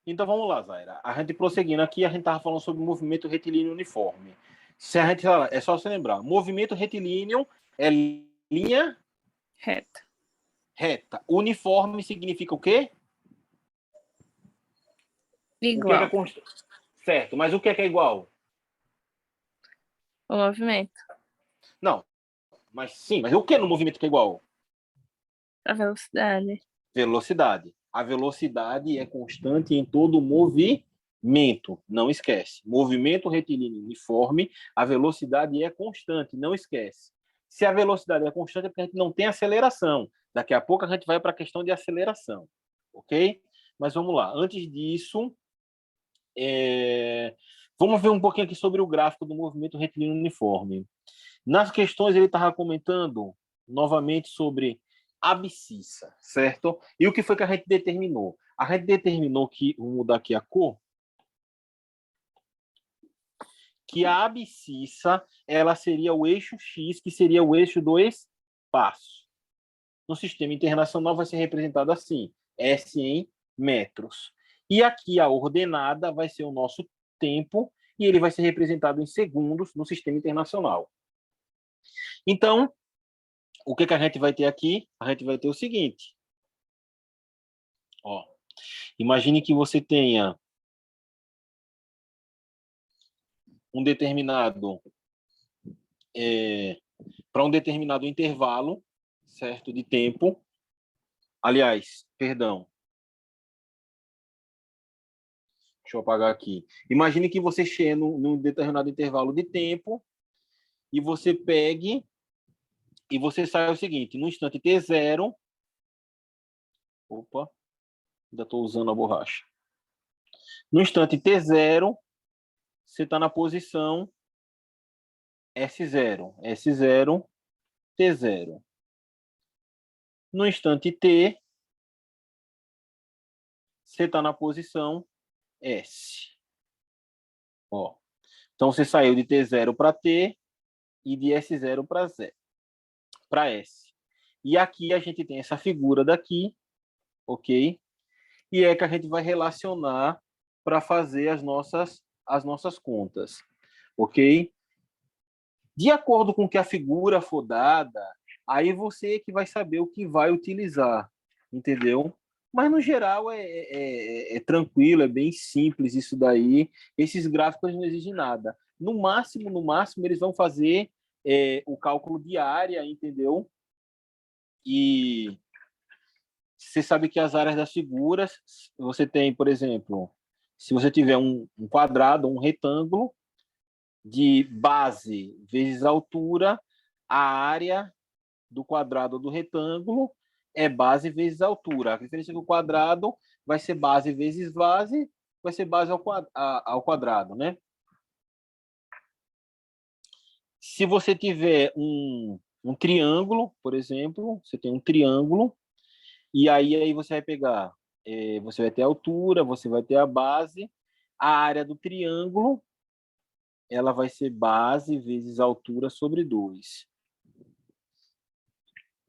Então vamos lá, Zaira. A gente prosseguindo aqui, a gente estava falando sobre movimento retilíneo uniforme. Se a gente falar, é só se lembrar, movimento retilíneo é linha Reta. reta. Uniforme significa o quê? Igual. O que é certo, mas o que é igual? O movimento. Não, mas sim, mas o que no movimento que é igual? A velocidade. Velocidade. A velocidade é constante em todo movimento. Não esquece. Movimento retilíneo uniforme, a velocidade é constante. Não esquece. Se a velocidade é constante, é porque a gente não tem aceleração. Daqui a pouco a gente vai para a questão de aceleração. Ok? Mas vamos lá. Antes disso, vamos ver um pouquinho aqui sobre o gráfico do movimento retilíneo uniforme. Nas questões, ele estava comentando novamente sobre abscissa, certo? E o que foi que a gente determinou? A gente determinou que, vou mudar aqui a cor, que a abscissa, ela seria o eixo X, que seria o eixo do espaço. No sistema internacional vai ser representado assim, S em metros. E aqui a ordenada vai ser o nosso tempo, e ele vai ser representado em segundos no sistema internacional. Então, o que a gente vai ter aqui? A gente vai ter o seguinte. Ó, imagine que você tenha um determinado para um determinado intervalo, certo, de tempo. Aliás, perdão. Deixa eu apagar aqui. Imagine que você chegue num determinado intervalo de tempo e você pegue e você sai o seguinte, no instante t0, opa, ainda estou usando a borracha. No instante t0, você está na posição S0, S0, T0. No instante t, você está na posição S. Ó. Então, você saiu de T0 para T e de S0 para S. E aqui a gente tem essa figura daqui, ok? E é que a gente vai relacionar para fazer as nossas contas, ok? De acordo com que a figura for dada, aí você que vai saber o que vai utilizar, entendeu? Mas, no geral, é tranquilo, é bem simples isso daí. Esses gráficos não exigem nada. No máximo, eles vão fazer o cálculo de área, entendeu? E você sabe que as áreas das figuras, você tem, por exemplo, se você tiver um quadrado, um retângulo, de base vezes altura, a área do quadrado do retângulo é base vezes altura. A diferença é que o quadrado vai ser base vezes base, vai ser base ao quadrado, né? Se você tiver um triângulo, por exemplo, você tem um triângulo, e aí você vai pegar, você vai ter a altura, você vai ter a base, a área do triângulo, ela vai ser base vezes altura sobre 2.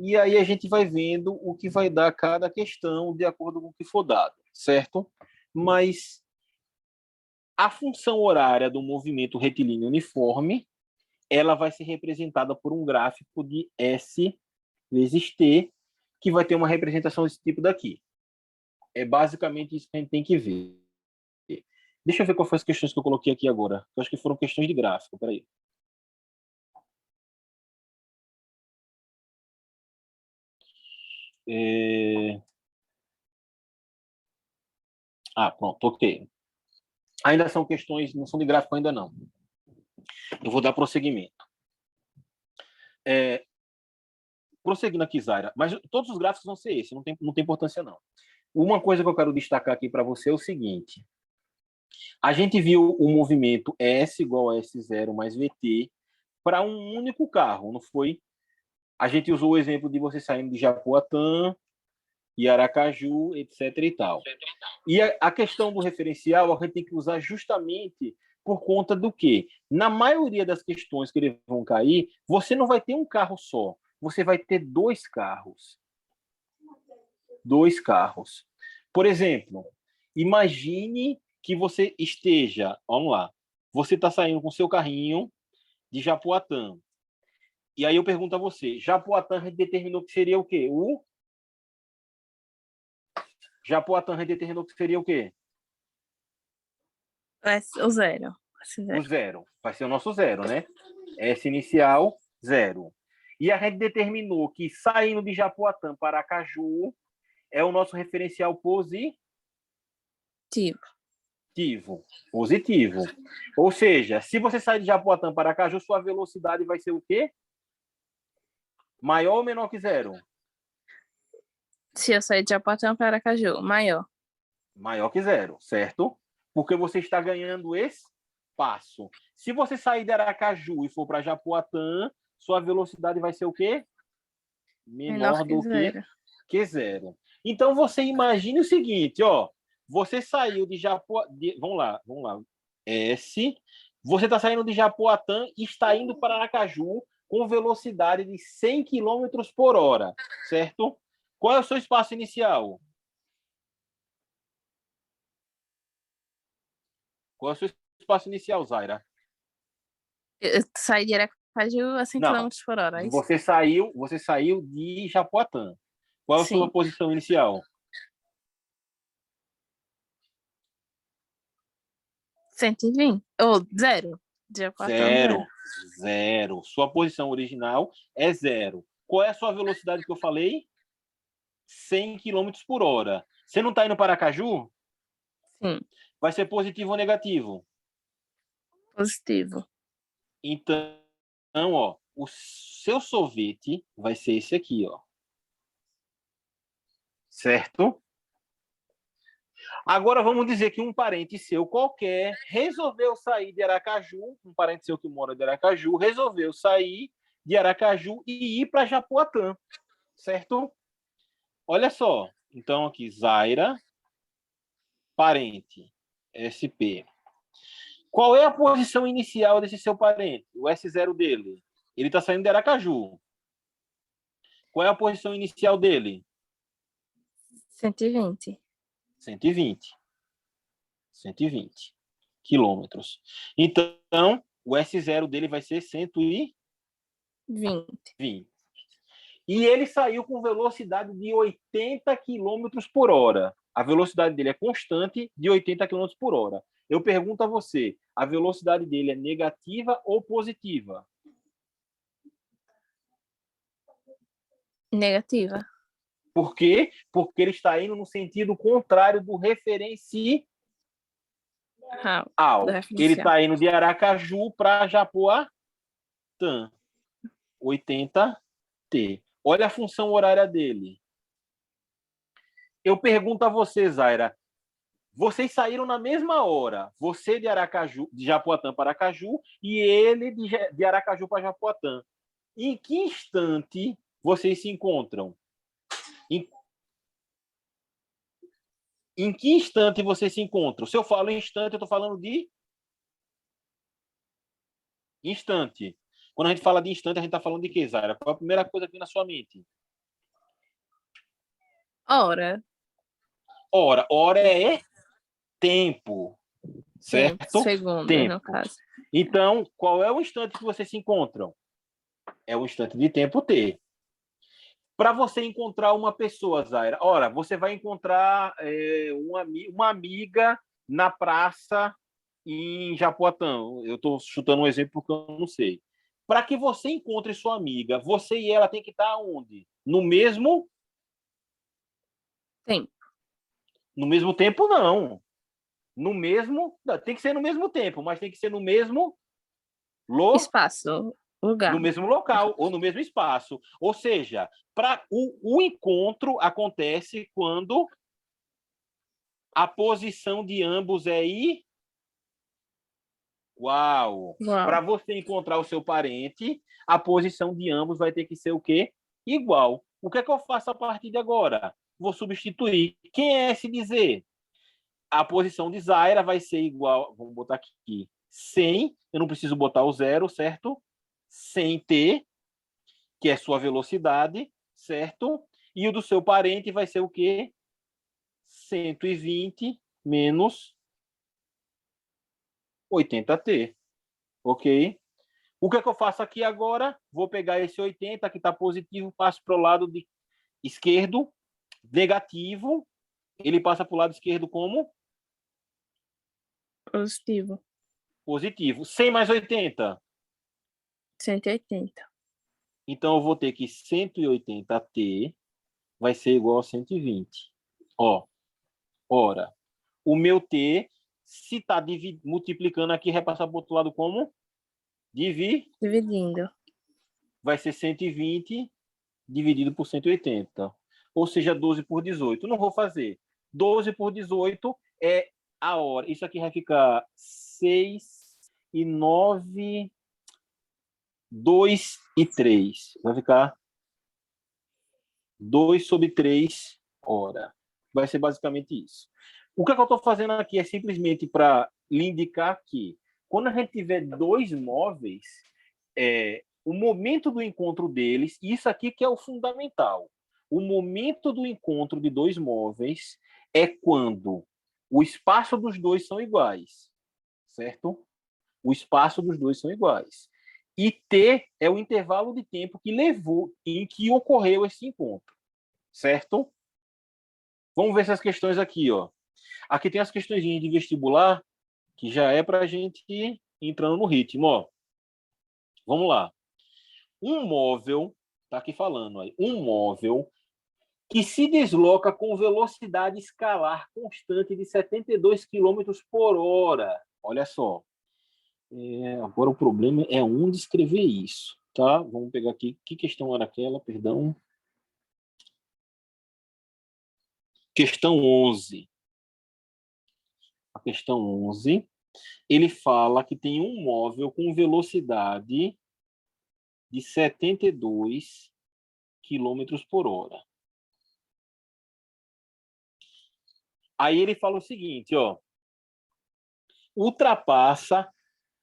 E aí a gente vai vendo o que vai dar cada questão de acordo com o que for dado, certo? Mas a função horária do movimento retilíneo uniforme, ela vai ser representada por um gráfico de S vezes T, que vai ter uma representação desse tipo daqui. É basicamente isso que a gente tem que ver. Deixa eu ver quais foram as questões que eu coloquei aqui agora. Eu acho que foram questões de gráfico. Peraí. Pronto, ok. Ainda são questões, não são de gráfico ainda não. Eu vou dar prosseguimento. Prosseguindo aqui, Zaira, mas todos os gráficos vão ser esses, não tem importância não. Uma coisa que eu quero destacar aqui para você é o seguinte. A gente viu o movimento S igual a S0 mais VT para um único carro, não foi? A gente usou o exemplo de você saindo de Japoatã e Aracaju, etc. e tal. E a questão do referencial a gente tem que usar justamente por conta do quê? Na maioria das questões que eles vão cair, você não vai ter um carro só, você vai ter 2 carros. 2 carros. Por exemplo, Imagine que você esteja, vamos lá, você está saindo com seu carrinho de Japoatã. E aí eu pergunto a você, Japoatã determinou que seria o quê? Japoatã determinou que seria o quê? O zero. O zero. Vai ser o nosso zero, né? S inicial, zero. E a gente determinou que saindo de Japoatã para Aracaju é o nosso referencial positivo. Positivo. Ou seja, se você sair de Japoatã para Aracaju, sua velocidade vai ser o quê? Maior ou menor que zero? Se eu sair de Japoatã para Aracaju, maior. Maior que zero, certo? Porque você está ganhando espaço. Se você sair de Aracaju e for para Japoatã, sua velocidade vai ser o quê? Menor do que zero. Então, você imagine o seguinte, ó. Você saiu de Japoatã... Vamos lá. S. Você está saindo de Japoatã e está indo para Aracaju com velocidade de 100 km por hora, certo? Qual é o seu espaço inicial? Qual é o seu espaço inicial, Zaira? Eu saí de Aracaju a 100 km por hora. É você saiu de Japoatã. Qual é a sua posição inicial? 120. Ou zero. Zero. Sua posição original é zero. Qual é a sua velocidade que eu falei? 100 km por hora. Você não está indo para Aracaju? Sim. Vai ser positivo ou negativo? Positivo. Então, ó, o seu sorvete vai ser esse aqui, ó. Certo? Agora vamos dizer que um parente seu qualquer resolveu sair de Aracaju, um parente seu que mora de Aracaju, resolveu sair de Aracaju e ir para Japoatã, certo? Olha só, então aqui, Zaira, parente, SP. Qual é a posição inicial desse seu parente? O S0 dele. Ele está saindo de Aracaju. Qual é a posição inicial dele? 120. 120 quilômetros. Então, o S0 dele vai ser 120. E ele saiu com velocidade de 80 km por hora. A velocidade dele é constante de 80 km por hora. Eu pergunto a você, a velocidade dele é negativa ou positiva? Negativa. Por quê? Porque ele está indo no sentido contrário do referencial. Ele está indo de Aracaju para Japoatã. 80T. Olha a função horária dele. Eu pergunto a você, Zaira, vocês saíram na mesma hora, você de Aracaju, de Japoatã para Aracaju e ele de Aracaju para Japoatã. Em que instante vocês se encontram? Em que instante vocês se encontram? Se eu falo instante, eu estou falando de instante. Quando a gente fala de instante, a gente está falando de quê, Zaira? Qual é a primeira coisa que vem na sua mente? Hora. Hora é tempo. Certo? Segundo, no caso. Então, qual é o instante que vocês se encontram? É o instante de tempo T. Para você encontrar uma pessoa, Zaira, ora, você vai encontrar uma amiga na praça em Japoatã. Eu estou chutando um exemplo porque eu não sei. Para que você encontre sua amiga, você e ela tem que estar onde? No mesmo tempo. No mesmo tempo, não. Tem que ser no mesmo tempo, mas tem que ser no mesmo espaço, lugar. No mesmo local ou no mesmo espaço. Ou seja, o encontro acontece quando a posição de ambos é igual. Para você encontrar o seu parente, a posição de ambos vai ter que ser o quê? Igual. O que é que eu faço a partir de agora? Vou substituir. Quem é esse dizer? A posição de Zaira vai ser igual, vamos botar aqui, 100, eu não preciso botar o zero, certo? 100T, que é sua velocidade, certo? E o do seu parente vai ser o quê? 120 menos 80t. Ok? O que é que eu faço aqui agora? Vou pegar esse 80 que está positivo, passo para o lado esquerdo, negativo. Ele passa para o lado esquerdo como? Positivo. Positivo. 100 mais 80. 180. Então, eu vou ter que 180t vai ser igual a 120. Ó, ora, o meu t, se está multiplicando aqui, repassar para o outro lado como? Dividindo. Vai ser 120 dividido por 180. Ou seja, 12 por 18. Não vou fazer. 12 por 18 é a hora. Isso aqui vai ficar 6 e 9, 2 e 3. Vai ficar 2 sobre 3 hora. Vai ser basicamente isso. O que, é que eu estou fazendo aqui é simplesmente para lhe indicar que quando a gente tiver dois móveis, o momento do encontro deles, isso aqui que é o fundamental. O momento do encontro de dois móveis é quando o espaço dos dois são iguais, certo? O espaço dos dois são iguais. E T é o intervalo de tempo que levou, em que ocorreu esse encontro, certo? Vamos ver essas questões aqui, ó. Aqui tem as questões de vestibular, que já é para a gente ir entrando no ritmo, ó. Vamos lá. Um móvel, tá aqui falando aí, um móvel que se desloca com velocidade escalar constante de 72 km por hora. Olha só. Agora o problema é onde escrever isso, tá? Vamos pegar aqui. Que questão era aquela? Perdão. Questão 11. A questão 11, ele fala que tem um móvel com velocidade de 72 km por hora. Aí ele fala o seguinte, ó. Ultrapassa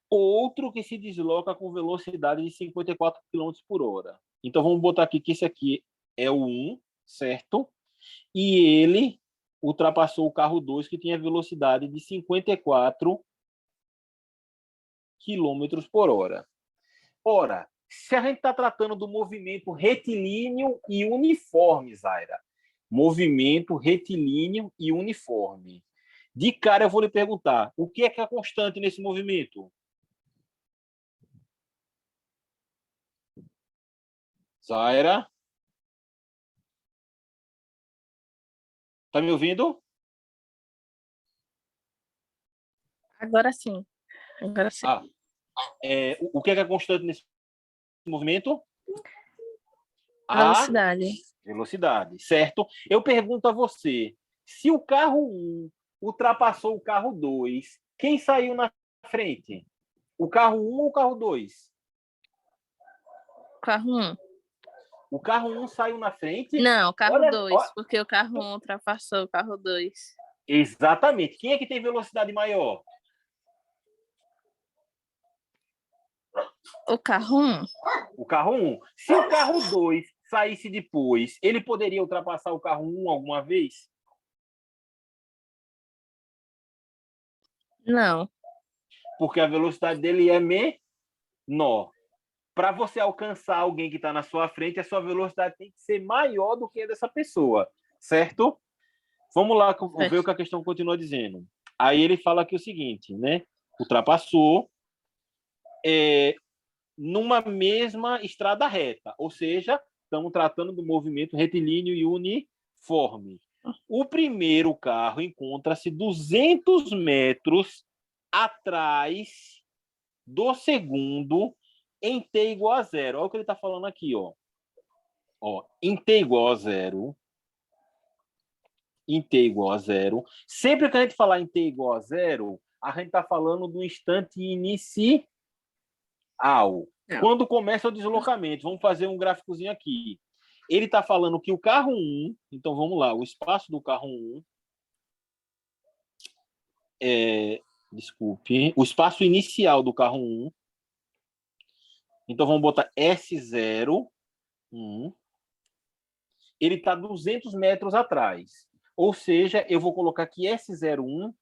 outro que se desloca com velocidade de 54 km por hora. Então, vamos botar aqui que esse aqui é o 1, certo? E ele ultrapassou o carro 2, que tinha velocidade de 54 km por hora. Ora, se a gente está tratando do movimento retilíneo e uniforme, Zaira, movimento retilíneo e uniforme. De cara, eu vou lhe perguntar, o que é a constante nesse movimento? Zaira? Tá me ouvindo? Agora sim. Agora sim. O que é a constante nesse movimento? A Velocidade. velocidade, certo? Eu pergunto a você, se o carro 1 ultrapassou o carro 2, quem saiu na frente? O carro 1 ou o carro 2? Carro 1. O carro 1 saiu na frente. Não, carro Olha, 2, porque o carro 1 ultrapassou o carro 2. exatamente. Quem é que tem velocidade maior? O carro 1? O carro 1. Se o carro 2 saísse depois, ele poderia ultrapassar o carro 1 alguma vez? Não. Porque a velocidade dele é menor. Para você alcançar alguém que está na sua frente, a sua velocidade tem que ser maior do que a dessa pessoa, certo? Vamos lá ver o que a questão continua dizendo. Aí ele fala aqui o seguinte, né? Ultrapassou numa mesma estrada reta, ou seja, estamos tratando do movimento retilíneo e uniforme. O primeiro carro encontra-se 200 metros atrás do segundo em t igual a zero. Olha o que ele está falando aqui, ó. Em t igual a zero, em t igual a zero, sempre que a gente falar em t igual a zero, a gente está falando do instante inicial. Quando começa o deslocamento, vamos fazer um gráficozinho aqui. Ele está falando que o carro 1, então vamos lá, o espaço do carro 1 desculpe, o espaço inicial do carro 1, então vamos botar S0, 1, ele está 200 metros atrás. Ou seja, eu vou colocar que S01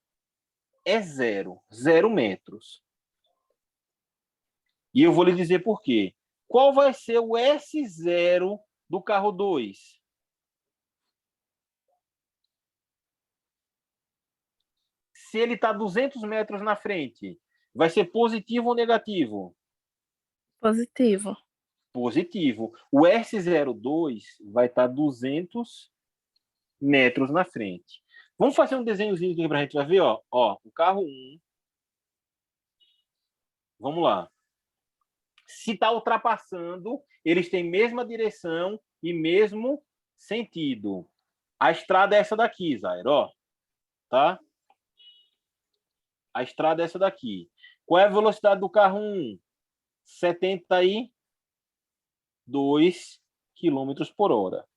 é 0 metros. E eu vou lhe dizer por quê. Qual vai ser o S0 do carro 2? Se ele está 200 metros na frente, vai ser positivo ou negativo? Positivo. Positivo. O S02 vai estar 200 metros na frente. Vamos fazer um desenhozinho aqui para a gente vai ver, ó. Ó, o carro 1. Vamos lá. Se está ultrapassando, eles têm mesma direção e mesmo sentido. A estrada é essa daqui, Zaire, ó. Tá? A estrada é essa daqui. Qual é a velocidade do carro 1? 72 km por hora.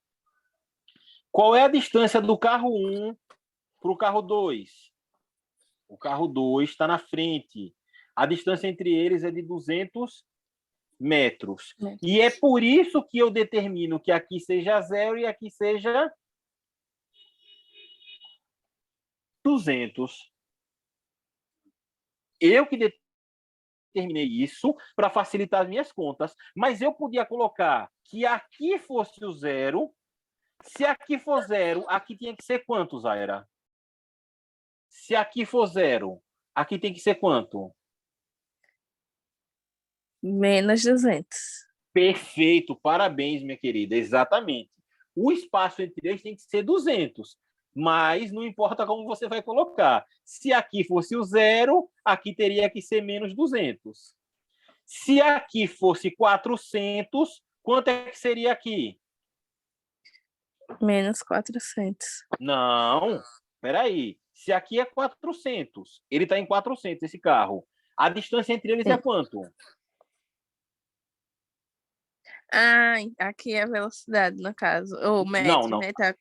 Qual é a distância do carro 1 para o carro 2? O carro 2 está na frente. A distância entre eles é de 200 metros. E é por isso que eu determino que aqui seja 0 e aqui seja 200. Eu que determinei isso para facilitar as minhas contas, mas eu podia colocar que aqui fosse o 0. Se aqui for 0, aqui tinha que ser quanto, Zaira? Se aqui for 0, aqui tem que ser quanto? Menos 200. Perfeito, parabéns, minha querida, exatamente. O espaço entre eles tem que ser 200, mas não importa como você vai colocar. Se aqui fosse o 0, aqui teria que ser menos 200. Se aqui fosse 400, quanto é que seria aqui? Menos 400. Não, peraí. Se aqui é 400, ele está em 400, esse carro. A distância entre eles é quanto? Ah, aqui é a velocidade, no caso. Ou metro, Não. né? Tá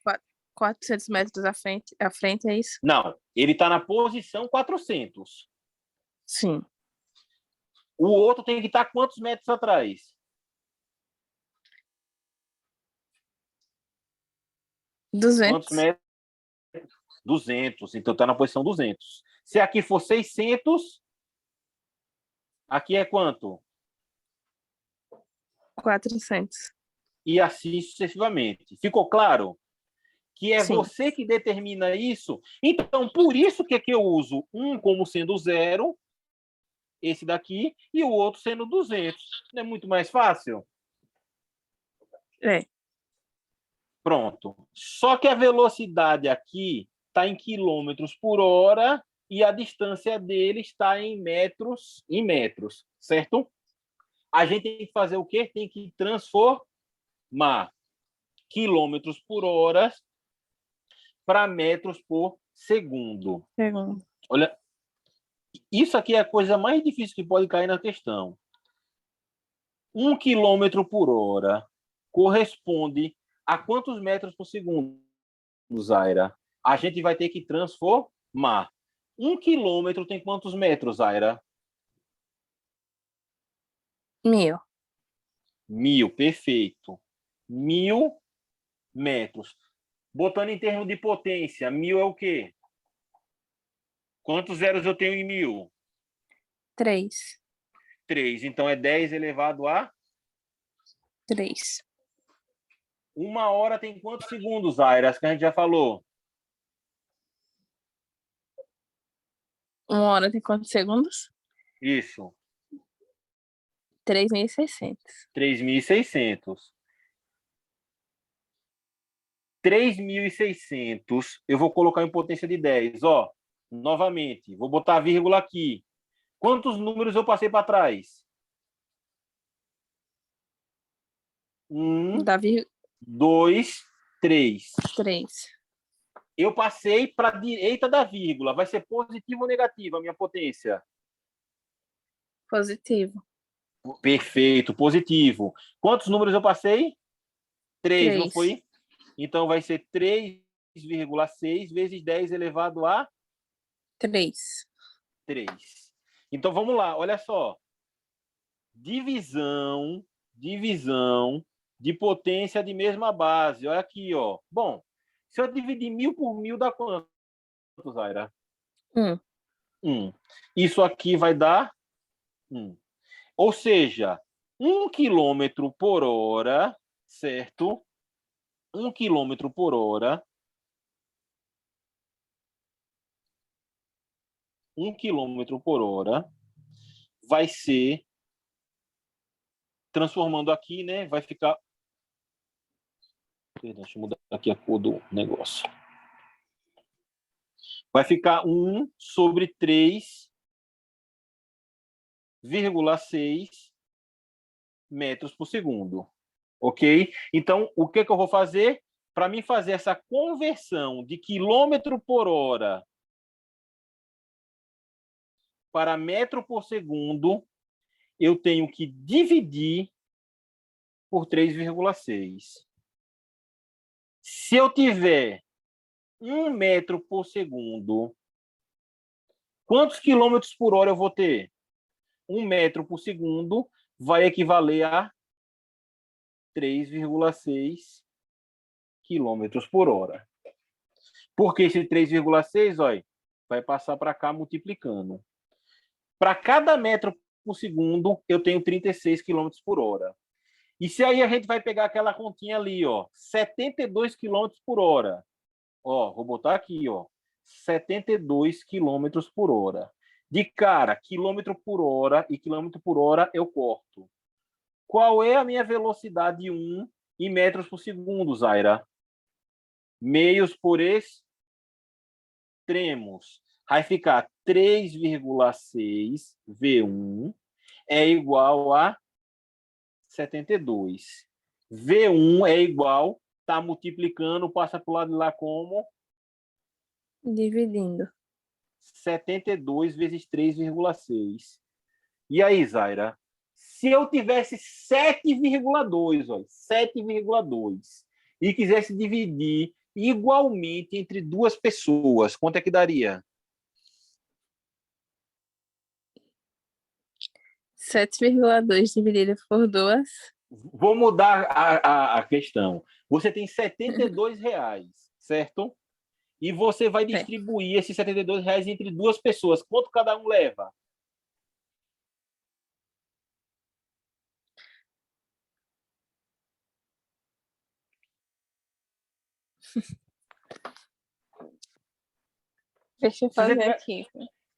400 metros à frente, é isso? Não, ele está na posição 400. Sim. O outro tem que estar quantos metros atrás? 200. Quantos metros? 200. Então está na posição 200. Se aqui for 600, aqui é quanto? 400. E assim sucessivamente. Ficou claro? Que é Sim. você que determina isso. Então, por isso que eu uso um como sendo 0, esse daqui, e o outro sendo 200. Não é muito mais fácil? É. Pronto. Só que a velocidade aqui está em quilômetros por hora e a distância dele está em metros, certo? A gente tem que fazer o quê? Tem que transformar quilômetros por hora para metros por segundo. Segundo. Olha, isso aqui é a coisa mais difícil que pode cair na questão. 1 quilômetro por hora corresponde a quantos metros por segundo, Zaira? A gente vai ter que transformar. 1 quilômetro tem quantos metros, Zaira? 1000. 1000, perfeito. 1000 metros. Botando em termos de potência, 1000 é o quê? Quantos zeros eu tenho em 1000? 3. 3. Então é 10 elevado a 3. 1 hora tem quantos segundos, Zaira? As que a gente já falou. 1 hora tem quantos segundos? Isso. 3.600. 3.600. 3.600, eu vou colocar em potência de 10. Ó, novamente, vou botar a vírgula aqui. Quantos números eu passei para trás? 1, 2, 3. 3. Eu passei para a direita da vírgula. Vai ser positivo ou negativo a minha potência? Positivo. Perfeito, positivo. Quantos números eu passei? 3, não foi? Então vai ser 3,6 vezes 10 elevado a 3. 3. Então vamos lá, olha só. Divisão de potência de mesma base. Olha aqui, ó. Bom, Se eu dividir 1000 por 1000, dá quanto, Zaira? 1. Isso aqui vai dar 1. Ou seja, 1 km por hora, certo? 1 km por hora. 1 km por hora vai ser, transformando aqui, né? Vai ficar. Perdão, deixa eu mudar aqui a cor do negócio. Vai ficar 1 sobre 3,6 metros por segundo. Ok? Então, o que eu vou fazer? Para mim fazer essa conversão de quilômetro por hora para metro por segundo, eu tenho que dividir por 3,6. Se eu tiver 1 metro por segundo, quantos quilômetros por hora eu vou ter? 1 metro por segundo vai equivaler a 3,6 quilômetros por hora. Porque esse 3,6, olha, vai passar para cá multiplicando. Para cada metro por segundo, eu tenho 36 quilômetros por hora. E se aí a gente vai pegar aquela continha ali, ó, 72 quilômetros por hora. Ó, vou botar aqui, ó, 72 quilômetros por hora. De cara, quilômetro por hora e quilômetro por hora eu corto. Qual é a minha velocidade 1 em metros por segundo, Zaira? Meios por extremos. Vai ficar 3,6 V1 é igual a 72. V1 é igual, tá multiplicando, passa para o lado de lá como? Dividindo. 72 vezes 3,6. E aí, Zaira? Se eu tivesse 7,2, olha, 7,2, e quisesse dividir igualmente entre duas pessoas, quanto é que daria? 7,2 dividido por 2. Vou mudar a questão. Você tem R$ 72, certo? E você vai distribuir esses R$ 72 entre duas pessoas. Quanto cada um leva? Deixa eu fazer aqui.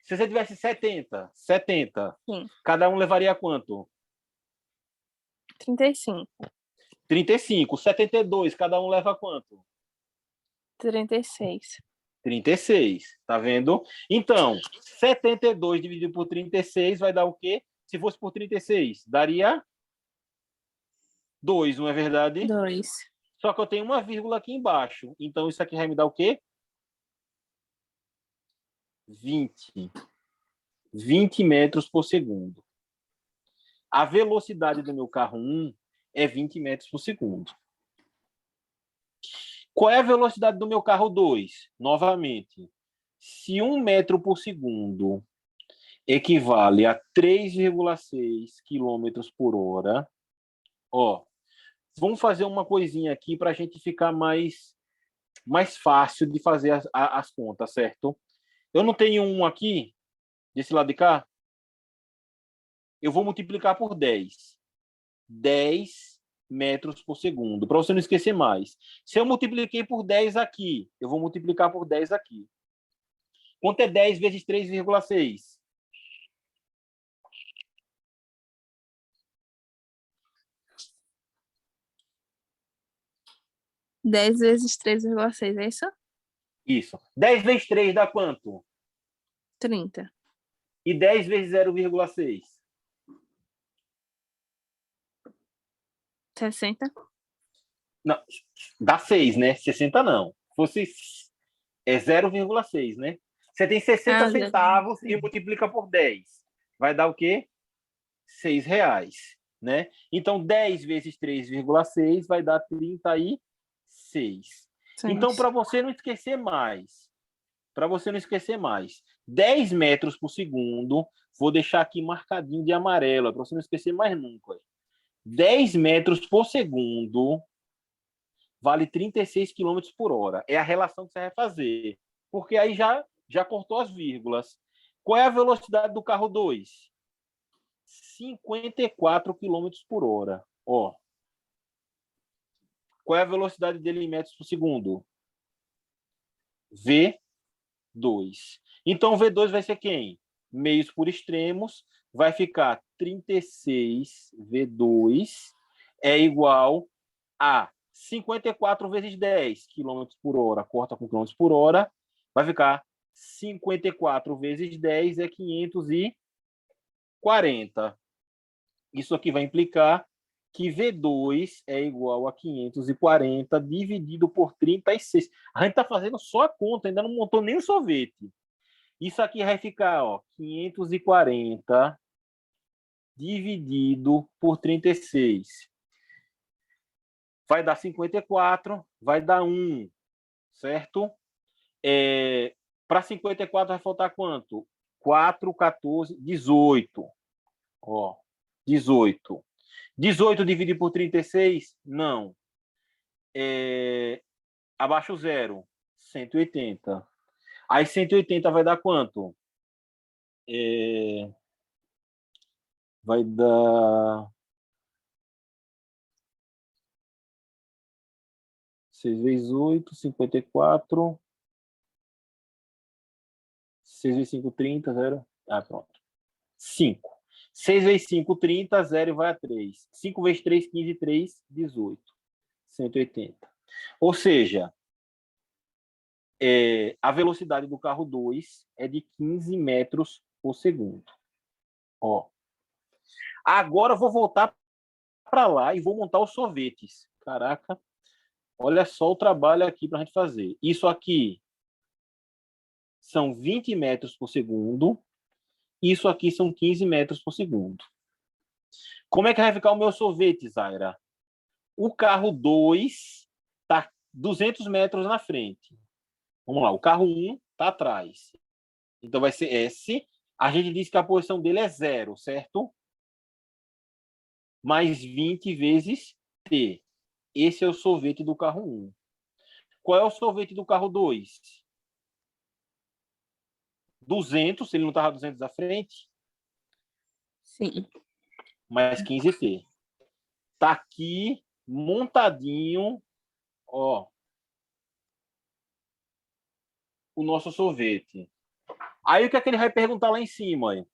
Se você tivesse 70, Sim. cada um levaria quanto? 35. 35. 72, cada um leva quanto? 36. 36, tá vendo? Então, 72 dividido por 36 vai dar o quê? Se fosse por 36, daria 2, não é verdade? 2. Só que eu tenho uma vírgula aqui embaixo. Então, isso aqui vai me dar o quê? 20. 20 metros por segundo. A velocidade do meu carro 1 é 20 metros por segundo. Qual é a velocidade do meu carro 2? Novamente, se 1 metro por segundo equivale a 3,6 quilômetros por hora, ó, vamos fazer uma coisinha aqui para a gente ficar mais fácil de fazer as contas, certo? Eu não tenho um aqui, desse lado de cá? Eu vou multiplicar por 10. 10 metros por segundo, para você não esquecer mais. Se eu multipliquei por 10 aqui, eu vou multiplicar por 10 aqui. Quanto é 10 vezes 3,6? Dez vezes 3,6, é isso? Isso. 10 vezes 3 dá quanto? 30. E 10 vezes 0,6? 60. Não, dá 6, né? 60 não. Fosse 0,6, né? Você tem 60 centavos e multiplica por 10. Vai dar o quê? R$ 6, né? Então, 10 vezes 3,6 vai dar 36. Então, para você não esquecer mais, 10 metros por segundo, vou deixar aqui marcadinho de amarelo, para você não esquecer mais nunca. 10 metros por segundo vale 36 km por hora. É a relação que você vai fazer. Porque aí já cortou as vírgulas. Qual é a velocidade do carro 2? 54 km por hora. Ó. Qual é a velocidade dele em metros por segundo? V2. Então, V2 vai ser quem? Meios por extremos. Vai ficar 36 V2 é igual a 54 vezes 10 km por hora. Corta com km por hora. Vai ficar 54 vezes 10 é 540. Isso aqui vai implicar que V2 é igual a 540 dividido por 36. A gente está fazendo só a conta, ainda não montou nem o sorvete. Isso aqui vai ficar, ó, 540 dividido por 36. Vai dar 54, vai dar 1, certo? Para 54 vai faltar quanto? 4, 14, 18. Ó, 18. 18 dividido por 36? Não. Abaixo zero. 180. Aí 180 vai dar quanto? Vai dar 6 vezes 8, 54. 6 vezes 5, 30, 0. Ah, pronto. 5. 6 vezes 5, 30, 0 e vai a 3. 5 vezes 3, 15, 3, 18. 180. Ou seja, a velocidade do carro 2 é de 15 metros por segundo. Ó. Agora eu vou voltar para lá e vou montar os sorvetes. Caraca, olha só o trabalho aqui para a gente fazer. Isso aqui são 20 metros por segundo. Isso aqui são 15 metros por segundo. Como é que vai ficar o meu sorvete, Zaira? O carro 2 está 200 metros na frente. Vamos lá, o carro 1 está atrás. Então vai ser S. A gente disse que a posição dele é 0, certo? Mais 20 vezes T. Esse é o sorvete do carro 1. Qual é o sorvete do carro 2? 200, se ele não estava 200 à frente. Sim. Mais 15T. Tá aqui, montadinho, ó, o nosso sorvete. Aí o que é que ele vai perguntar lá em cima? Aí?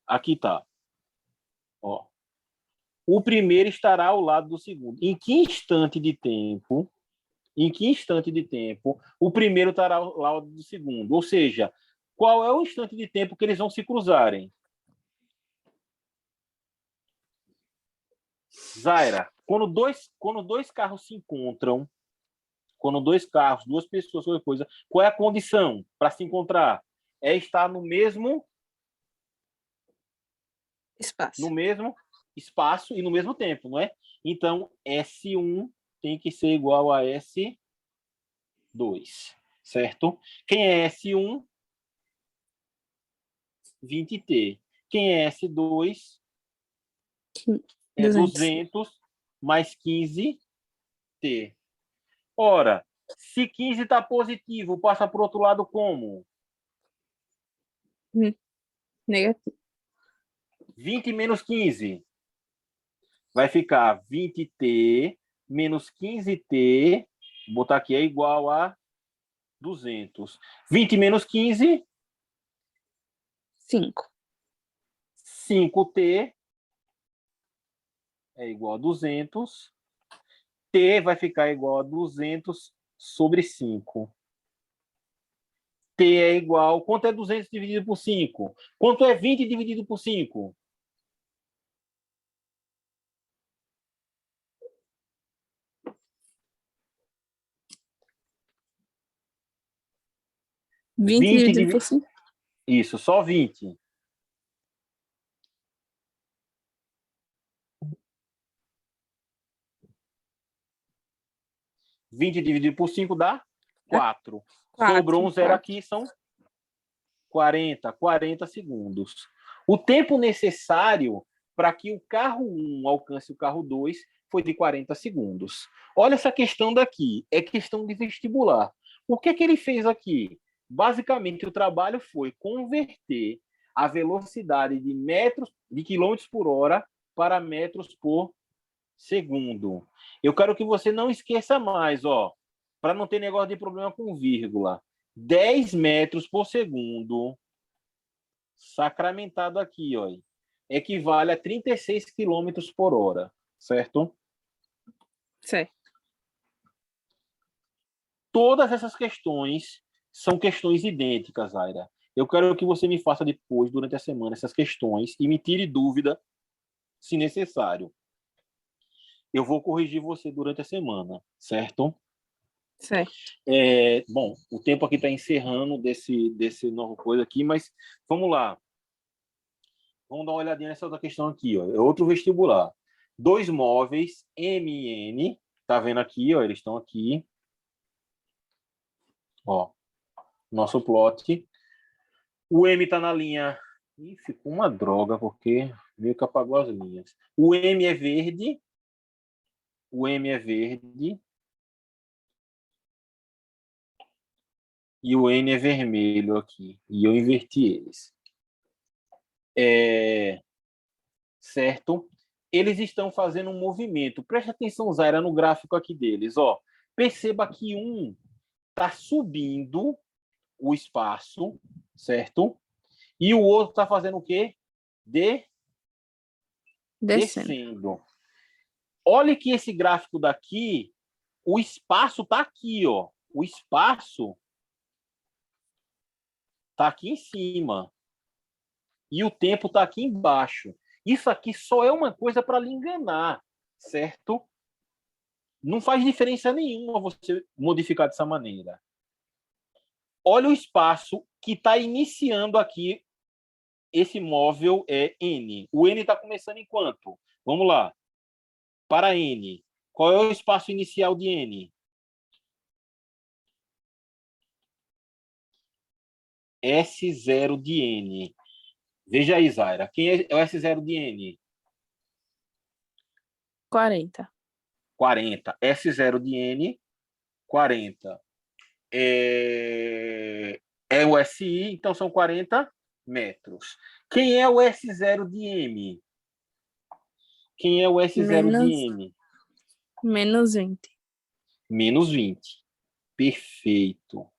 Aqui tá. Ó. O primeiro estará ao lado do segundo. Em que instante de tempo o primeiro estará ao lado do segundo? Ou seja, qual é o instante de tempo que eles vão se cruzarem? Zaira, quando dois carros se encontram, quando dois carros, duas pessoas, qualquer coisa, qual é a condição para se encontrar? É estar no mesmo espaço e no mesmo tempo, não é? Então, S1 tem que ser igual a S2, certo? Quem é S1? 20T. Quem é S2? É 200 mais 15T. Ora, se 15 está positivo, passa para o outro lado como? Negativo. 20 menos 15. Vai ficar 20T menos 15T. Vou botar aqui, é igual a 200. 20 menos 15? 5. 5T é igual a 200. T vai ficar igual a 200 sobre 5. T é igual... Quanto é 200 dividido por 5? Quanto é 20 dividido por 5? 20 dividido por 5? Isso, só 20. Dividido por 5 dá 4. Sobrou um zero aqui, são 40 segundos. O tempo necessário para que o carro 1 alcance o carro 2 foi de 40 segundos. Olha essa questão daqui, é questão de vestibular. O que é que ele fez aqui? Basicamente, o trabalho foi converter a velocidade de quilômetros por hora para metros por segundo. Eu quero que você não esqueça mais, ó, para não ter negócio de problema com vírgula. 10 metros por segundo, sacramentado aqui, ó, equivale a 36 quilômetros por hora, certo? Certo. Todas essas questões são questões idênticas, Aira. Eu quero que você me faça depois, durante a semana, essas questões e me tire dúvida, se necessário. Eu vou corrigir você durante a semana, certo? Certo. Bom, o tempo aqui está encerrando desse novo coisa aqui, mas vamos lá. Vamos dar uma olhadinha nessa outra questão aqui, ó. É outro vestibular. 2 móveis MN, tá vendo aqui, ó, eles estão aqui. Ó, nosso plot. O M está na linha. Ih, ficou uma droga, porque meio que apagou as linhas. O M é verde. O M é verde. E o N é vermelho aqui. E eu inverti eles. Certo? Eles estão fazendo um movimento. Preste atenção, Zaira, no gráfico aqui deles. Ó. Perceba que um está subindo o espaço, certo? E o outro está fazendo o quê? Descendo. Olha que esse gráfico daqui, o espaço está aqui, ó. O espaço está aqui em cima. E o tempo está aqui embaixo. Isso aqui só é uma coisa para lhe enganar, certo? Não faz diferença nenhuma você modificar dessa maneira. Olha o espaço que está iniciando aqui esse móvel é N. O N está começando em quanto? Vamos lá. Para N. Qual é o espaço inicial de N? S0 de N. Veja aí, Zaira. Quem é o S0 de N? 40. 40. S0 de N, 40. É o SI, então são 40 metros. Quem é o S0 de M? Quem é o S0 de M? Menos 20. Menos 20. Perfeito.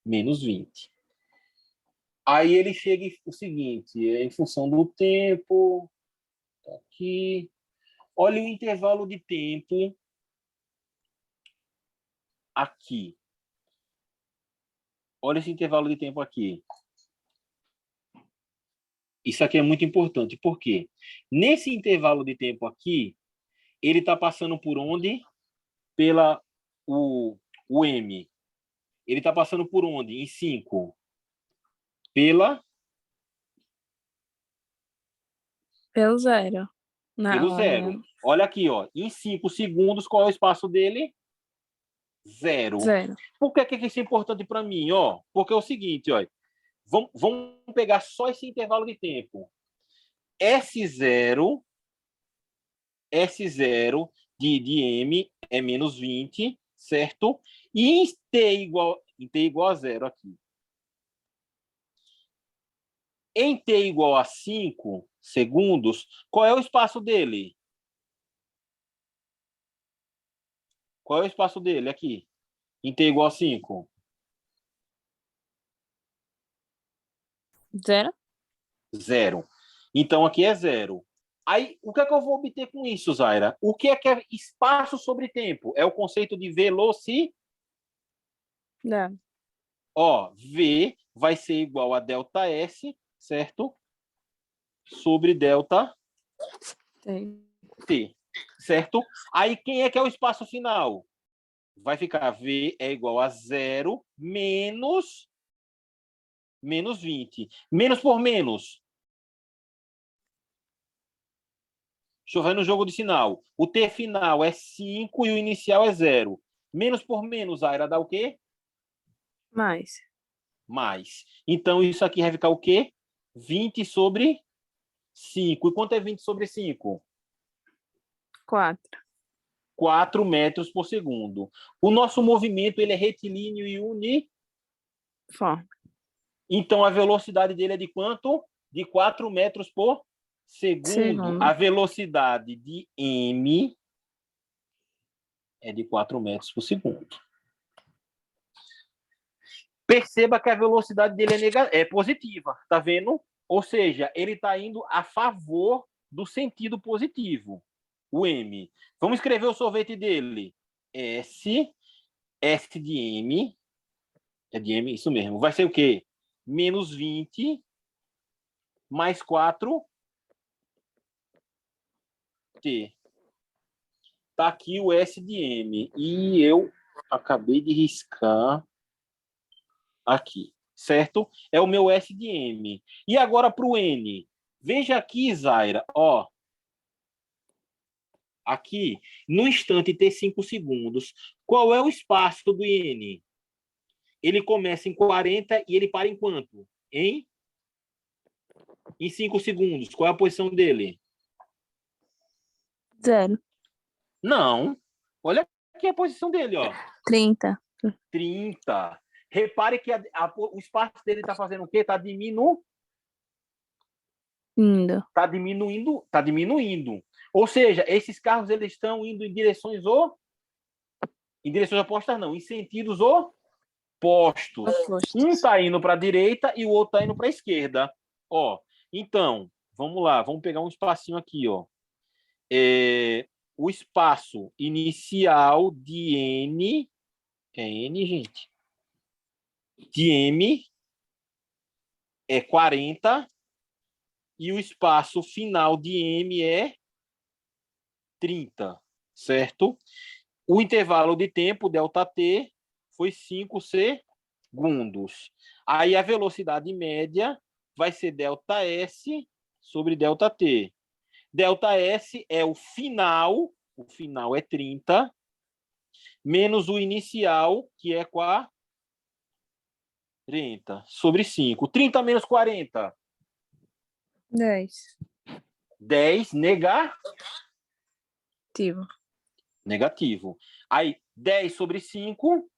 Menos 20. Aí ele chega o seguinte, em função do tempo, tá aqui. Olha o intervalo de tempo aqui. Olha esse intervalo de tempo aqui. Isso aqui é muito importante. Por quê? Nesse intervalo de tempo aqui, ele está passando por onde? Pela o M. Ele está passando por onde? Em 5. Pelo 0. Pelo 0. Olha aqui, ó. Em 5 segundos, qual é o espaço dele? 0. Por que isso é importante para mim? Ó, porque é o seguinte, ó. Vamos pegar só esse intervalo de tempo. S0 de M é menos 20, certo? E em T igual a 0 aqui. Em T igual a 5 segundos, qual é o espaço dele? Qual é o espaço dele aqui? Em T igual a 5? 0. 0. Então, aqui é 0. Aí, o que é que eu vou obter com isso, Zaira? O que é espaço sobre tempo? É o conceito de velocidade. Ó, V vai ser igual a delta S, certo? Sobre delta T, certo? Aí, quem é que é o espaço final? Vai ficar V é igual a 0 menos 20. Menos por menos. Deixa eu ver no jogo de sinal. O T final é 5 e o inicial é 0. Menos por menos, Aira, dá o quê? Mais. mais. Então, isso aqui vai ficar o quê? 20 sobre 5. E quanto é 20 sobre 5? 4. 4 metros por segundo. O nosso movimento ele é retilíneo e Forma. Então, a velocidade dele é de quanto? De 4 metros por segundo. A velocidade de m é de 4 metros por segundo. Perceba que a velocidade dele é positiva, tá vendo? Ou seja, ele está indo a favor do sentido positivo, o m. Vamos escrever o sorvete dele. S de m, é de m, isso mesmo. Vai ser o quê? Menos 20 mais 4t. Tá aqui o S de m. E eu acabei de riscar aqui, certo? É o meu S de m. E agora para o n. Veja aqui, Zaira, ó. Aqui, no instante t 5 segundos, qual é o espaço do n? Ele começa em 40 e ele para em quanto? Em 5 segundos. Qual é a posição dele? 0. Não. Olha aqui a posição dele, ó. 30. 30. Repare que o espaço dele está fazendo o quê? Está diminuindo. Está diminuindo. Está diminuindo. Ou seja, esses carros eles estão indo em direções opostas, não, em sentidos opostos. Um está indo para a direita e o outro está indo para a esquerda. Ó, então, vamos lá, vamos pegar um espacinho aqui, ó. O espaço inicial de n é n, gente. De m é 40 e o espaço final de m é 30, certo? O intervalo de tempo, ΔT, foi 5 segundos. Aí a velocidade média vai ser ΔS sobre ΔT. ΔS é o final é 30, menos o inicial, que é 40, sobre 5. 30 menos 40. 10. 10 Negativo. Negativo. Aí, 10 sobre 5,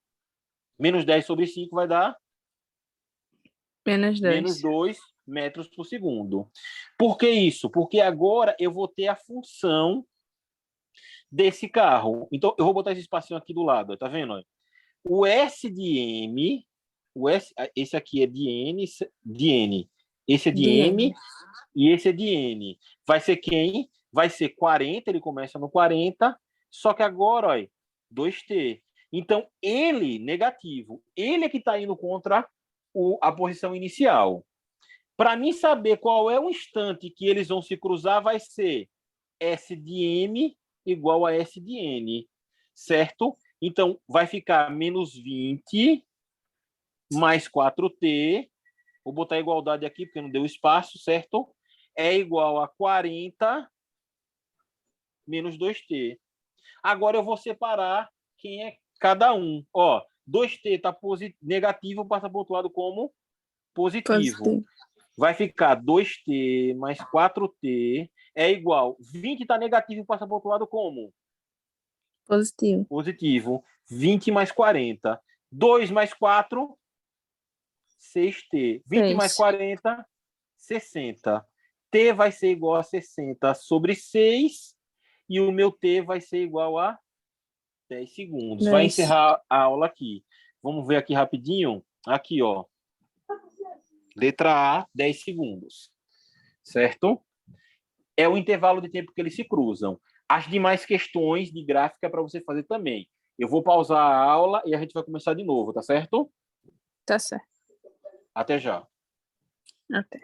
menos 10 sobre 5 vai dar Menos 2. menos 2 metros por segundo. Por que isso? Porque agora eu vou ter a função desse carro. Então, eu vou botar esse espacinho aqui do lado, tá vendo? O S de M, esse aqui é de N, esse é de M e esse é de N. Vai ser quem? Vai ser 40, ele começa no 40, só que agora, ó, 2t. Então, ele, negativo, ele é que está indo contra a posição inicial. Para mim saber qual é o instante que eles vão se cruzar, vai ser S de M igual a S de N, certo? Então, vai ficar menos 20 mais 4t. Vou botar a igualdade aqui, porque não deu espaço, certo? É igual a 40 menos 2t. Agora eu vou separar quem é cada um. Ó, 2t está negativo, passa para o outro lado como positivo. Vai ficar 2t mais 4t é igual. 20 está negativo, passa para o outro lado como? Positivo. Positivo. 20 mais 40. 2 mais 4, 6t. 20 mais 40, 60. T vai ser igual a 60 sobre 6 e o meu T vai ser igual a 10 segundos. 10. Vai encerrar a aula aqui. Vamos ver aqui rapidinho. Aqui, ó. Letra A, 10 segundos. Certo? É o intervalo de tempo que eles se cruzam. As demais questões de gráfica é para você fazer também. Eu vou pausar a aula e a gente vai começar de novo, tá certo? Tá certo. Até já. Até.